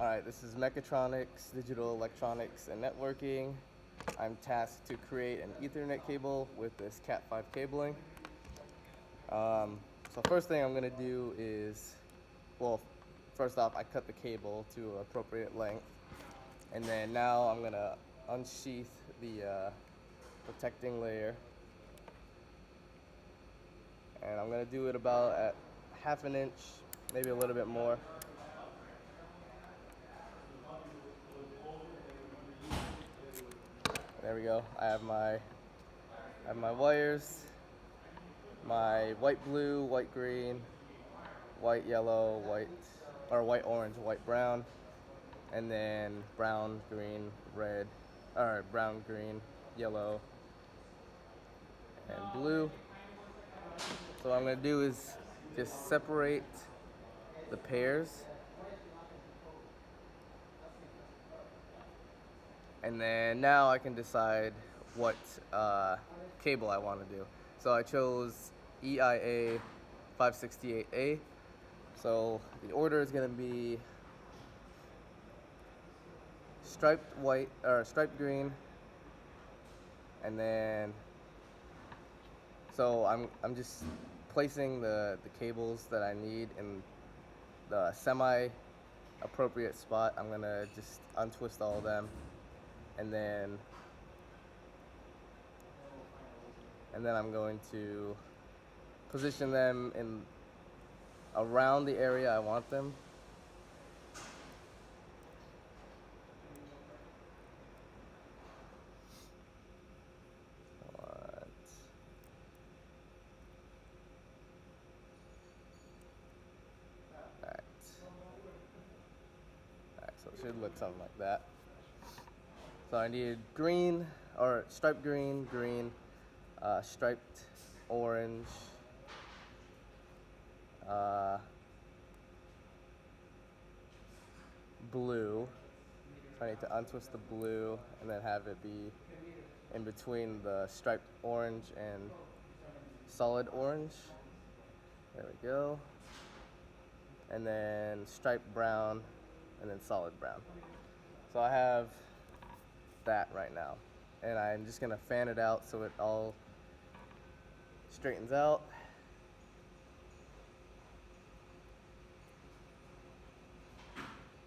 Alright, this is Mechatronics, Digital Electronics and Networking. I'm tasked to create an Ethernet cable with this Cat5 cabling. So first thing I'm going to do is, well, first off, I cut the cable to appropriate length. And then now I'm going to unsheath the protecting layer. And I'm going to do it about at ½ inch, maybe a little bit more. There we go. I have my wires, my white blue, white green, white yellow, white orange, white brown, and then brown, green, red, or brown, green, yellow, and blue. So what I'm gonna do is just separate the pairs, and then now I can decide what cable I want to do. So I chose EIA 568A. So the order is going to be striped white or striped green, and then so I'm just placing the cables that I need in the semi appropriate spot. I'm gonna just untwist all of them, and then I'm going to position them in around the area I want them. Alright, so it should look something like that. So I need green, or striped green, striped orange, blue. So I need to untwist the blue and then have it be in between the striped orange and solid orange. There we go. And then striped brown and then solid brown. So I have that right now. And I'm just gonna fan it out so it all straightens out.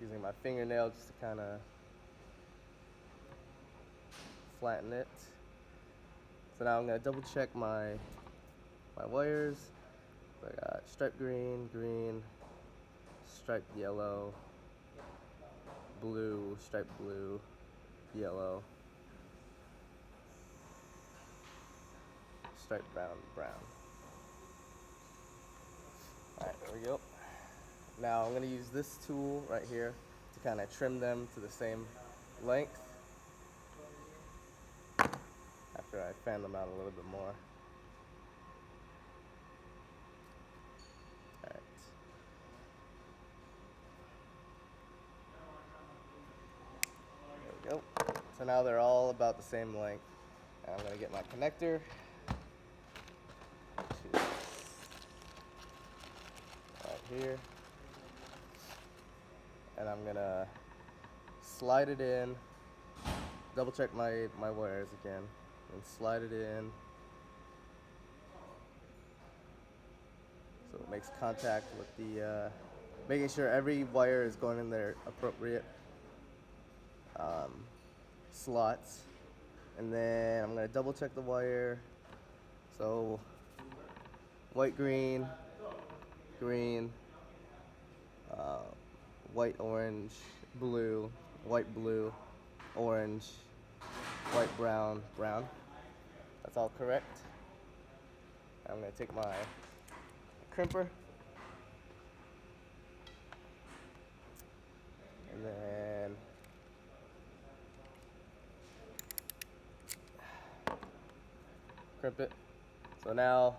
Using my fingernail just to kind of flatten it. So now I'm gonna double check my wires. So I got striped green, striped yellow, blue, striped blue, yellow, striped brown. Alright, there we go. Now I'm going to use this tool right here to kind of trim them to the same length after I fan them out a little bit more. Alright. There we go. So now they're all about the same length. And I'm going to get my connector. Right here. And I'm gonna slide it in, double check my wires again, and slide it in so it makes contact with the, making sure every wire is going in their appropriate slots. And then I'm gonna double check the wire. So white, green, white, orange, blue, white, blue, orange, white, brown. That's all correct. I'm going to take my crimper and then crimp it. So now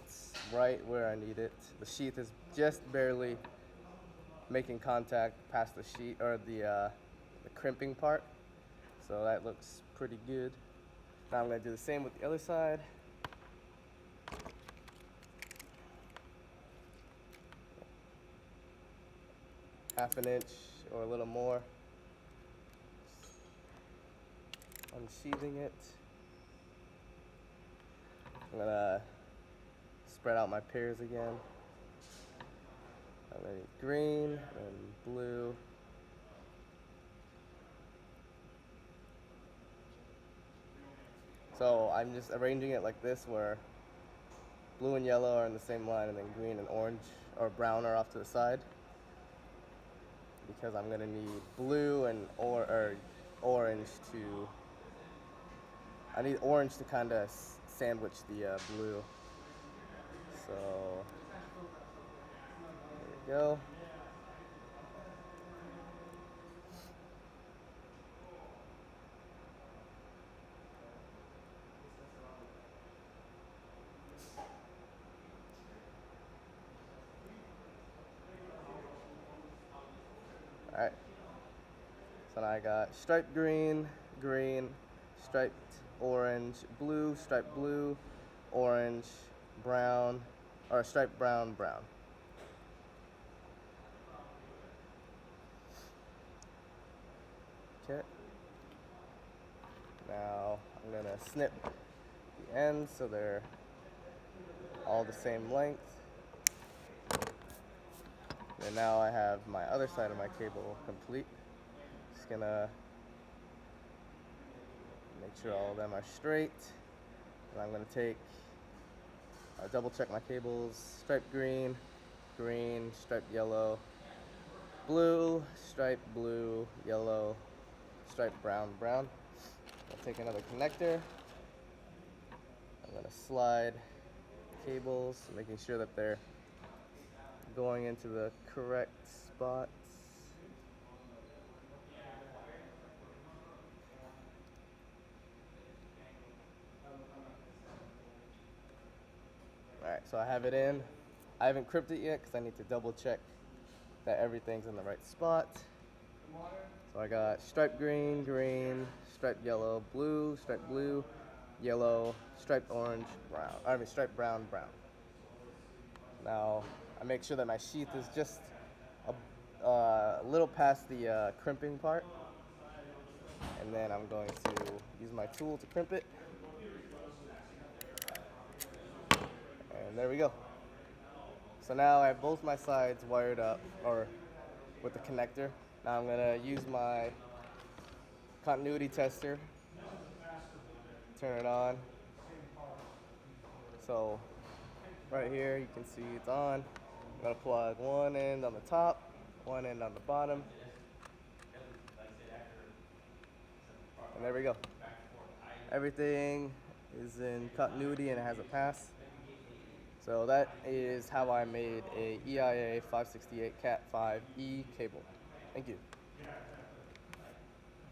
it's right where I need it. The sheath is just barely making contact past the sheet or the crimping part, so that looks pretty good. Now I'm going to do the same with the other side. half an inch or a little more. Unsheathing it. I'm gonna spread out my pairs again. And then green and blue. So I'm just arranging it like this, where blue and yellow are in the same line, and then green and orange or brown are off to the side. Because I'm gonna need blue and orange to. I need orange to kind of sandwich the blue. So there we go. All right. So now I got striped green, green, striped orange, blue, striped blue, orange, brown, or striped brown, brown. Okay. Now I'm gonna snip the ends so they're all the same length. And now I have my other side of my cable complete. Just gonna make sure all of them are straight. And I'm gonna double check my cables. Striped green, green, striped yellow, blue, striped blue, yellow, striped brown, brown. I'll take another connector. I'm gonna slide cables, making sure that they're going into the correct spots. Alright, so I have it in. I haven't crimped it yet because I need to double check that everything's in the right spot. So I got striped green, green, striped yellow, blue, striped blue, yellow, striped orange, brown. Striped brown, brown. Now I make sure that my sheath is just a little past the crimping part, and then I'm going to use my tool to crimp it. And there we go. So now I have both my sides wired up, or with the connector. Now I'm gonna use my continuity tester, turn it on. So right here you can see it's on. I'm gonna plug one end on the top, one end on the bottom. And there we go. Everything is in continuity and it has a pass. So that is how I made a EIA 568 Cat 5E cable. Thank you.